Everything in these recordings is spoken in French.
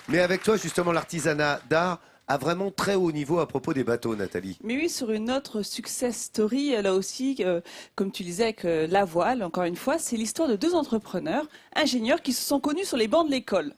Mais avec toi, justement, l'artisanat d'art a vraiment très haut niveau à propos des bateaux, Nathalie. Mais oui, sur une autre success story, là aussi, comme tu disais avec la voile, encore une fois, c'est l'histoire de deux entrepreneurs, ingénieurs qui se sont connus sur les bancs de l'école.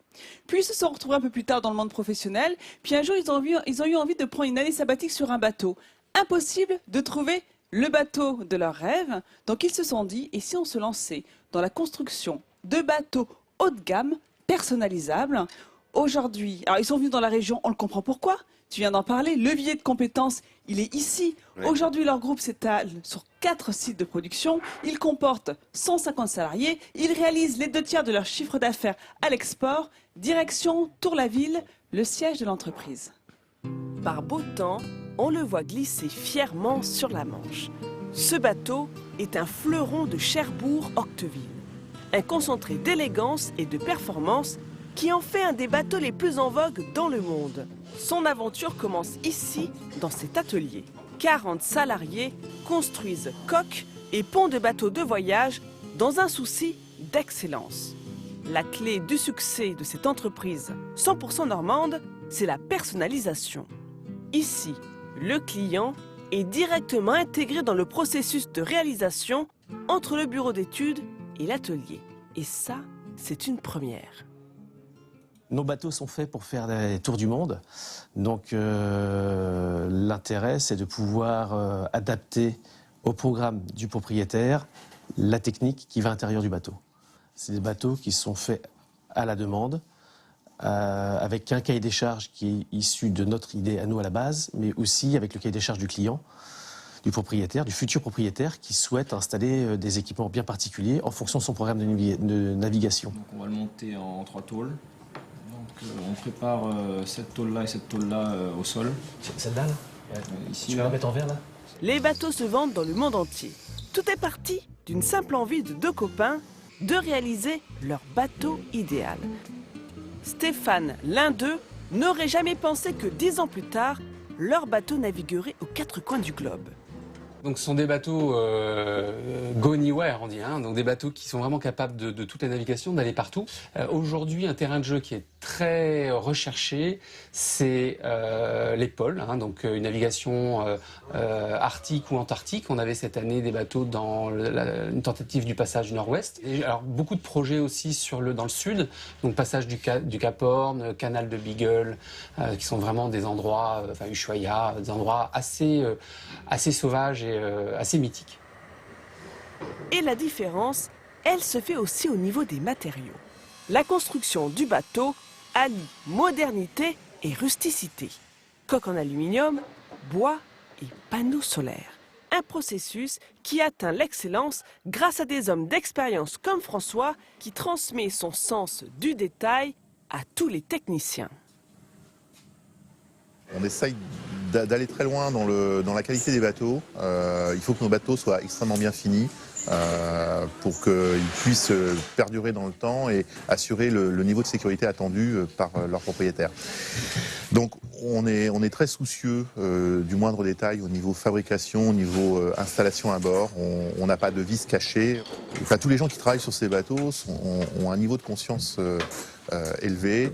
Puis ils se sont retrouvés un peu plus tard dans le monde professionnel, puis un jour ils ont eu envie de prendre une année sabbatique sur un bateau. Impossible de trouver le bateau de leurs rêves, donc ils se sont dit, et si on se lançait dans la construction de bateaux haut de gamme, personnalisables. Aujourd'hui, alors ils sont venus dans la région, on le comprend pourquoi. Tu viens d'en parler, le vivier de compétences, il est ici. Oui. Aujourd'hui, leur groupe s'étale sur 4 sites de production. Il comporte 150 salariés. Ils réalisent les 2 tiers de leur chiffre d'affaires à l'export. Direction Tour-la-Ville, le siège de l'entreprise. Par beau temps, on le voit glisser fièrement sur la Manche. Ce bateau est un fleuron de Cherbourg-Octeville. Un concentré d'élégance et de performance qui en fait un des bateaux les plus en vogue dans le monde. Son aventure commence ici, dans cet atelier. 40 salariés construisent coques et ponts de bateaux de voyage dans un souci d'excellence. La clé du succès de cette entreprise 100% normande, c'est la personnalisation. Ici, le client est directement intégré dans le processus de réalisation entre le bureau d'études et l'atelier. Et ça, c'est une première. Nos bateaux sont faits pour faire des tours du monde. Donc l'intérêt, c'est de pouvoir adapter au programme du propriétaire la technique qui va à l'intérieur du bateau. C'est des bateaux qui sont faits à la demande, avec un cahier des charges qui est issu de notre idée à nous à la base, mais aussi avec le cahier des charges du client, du propriétaire, du futur propriétaire qui souhaite installer des équipements bien particuliers en fonction de son programme de navigation. Donc on va le monter en 3 tôles. On prépare cette tôle-là et cette tôle-là au sol. Celle-là, là Ici, Tu vas la mettre en verre, là? Les bateaux se vendent dans le monde entier. Tout est parti d'une simple envie de 2 copains de réaliser leur bateau idéal. Stéphane, l'un d'eux, n'aurait jamais pensé que 10 ans plus tard, leur bateau naviguerait aux 4 coins du globe. Donc ce sont des bateaux go anywhere, on dit, hein, donc des bateaux qui sont vraiment capables de toute la navigation, d'aller partout. Aujourd'hui, un terrain de jeu qui est très recherché, c'est les pôles, hein, donc une navigation arctique ou antarctique. On avait cette année des bateaux dans une tentative du passage du Nord-Ouest. Et alors beaucoup de projets aussi dans le sud, donc passage du Cap Horn, canal de Beagle, qui sont vraiment des endroits, Ushuaïa, des endroits assez sauvages et assez mythique. Et la différence, elle se fait aussi au niveau des matériaux. La construction du bateau allie modernité et rusticité. Coque en aluminium, bois et panneaux solaires. Un processus qui atteint l'excellence grâce à des hommes d'expérience comme François qui transmet son sens du détail à tous les techniciens. On essaye d'aller très loin dans la qualité des bateaux. Il faut que nos bateaux soient extrêmement bien finis pour qu'ils puissent perdurer dans le temps et assurer le niveau de sécurité attendu par leurs propriétaires. Donc on est très soucieux du moindre détail au niveau fabrication, au niveau installation à bord. On n'a pas de vis cachées. Enfin, tous les gens qui travaillent sur ces bateaux ont un niveau de conscience élevé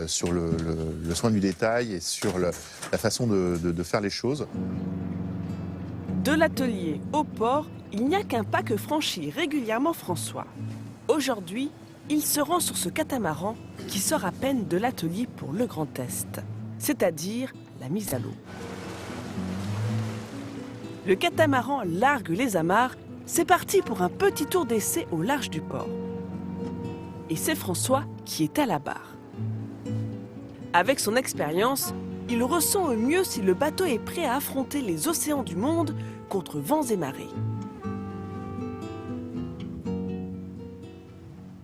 sur le soin du détail et sur la façon de faire les choses. De l'atelier au port, il n'y a qu'un pas que franchit régulièrement François. Aujourd'hui, il se rend sur ce catamaran qui sort à peine de l'atelier pour le Grand Est, c'est-à-dire la mise à l'eau. Le catamaran largue les amarres, c'est parti pour un petit tour d'essai au large du port. Et c'est François qui est à la barre. Avec son expérience, il ressent au mieux si le bateau est prêt à affronter les océans du monde contre vents et marées.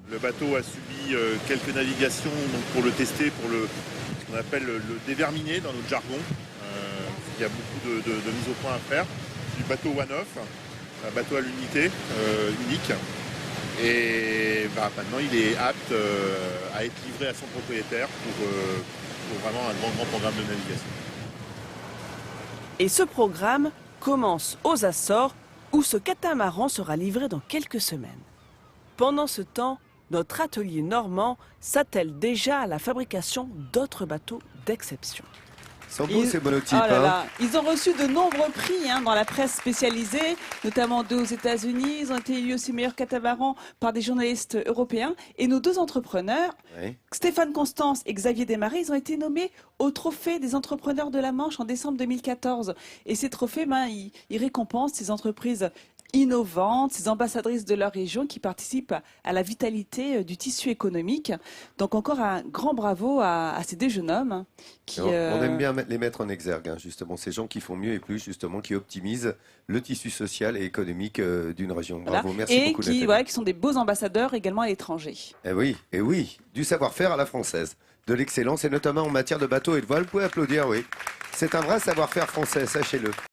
Le bateau a subi quelques navigations donc pour le tester, pour ce qu'on appelle le déverminer dans notre jargon. Il y a beaucoup de mise au point à faire. Du bateau one-off, un bateau à l'unité, unique. Et maintenant, il est apte à être livré à son propriétaire pour vraiment un grand programme de navigation. Et ce programme commence aux Açores, où ce catamaran sera livré dans quelques semaines. Pendant ce temps, notre atelier normand s'attelle déjà à la fabrication d'autres bateaux d'exception. Ils sont beaux ces monotypes. Oh là hein. là. Ils ont reçu de nombreux prix dans la presse spécialisée, notamment deux aux États-Unis. Ils ont été élus aussi meilleurs catamarans par des journalistes européens. Et nos deux entrepreneurs, Ouais. Stéphane Constance et Xavier Desmarais, ils ont été nommés au trophée des entrepreneurs de la Manche en décembre 2014. Et ces trophées, ils récompensent ces entreprises innovantes, ces ambassadrices de leur région qui participent à la vitalité du tissu économique. Donc encore un grand bravo à ces deux jeunes hommes qui... On aime bien les mettre en exergue, hein, justement, ces gens qui font mieux et plus, justement, qui optimisent le tissu social et économique d'une région. voilà. Bravo, merci et beaucoup Nathalie. qui sont des beaux ambassadeurs également à l'étranger. Eh oui, du savoir-faire à la française, de l'excellence et notamment en matière de bateaux et de voile. Vous pouvez applaudir, oui. C'est un vrai savoir-faire français, sachez-le.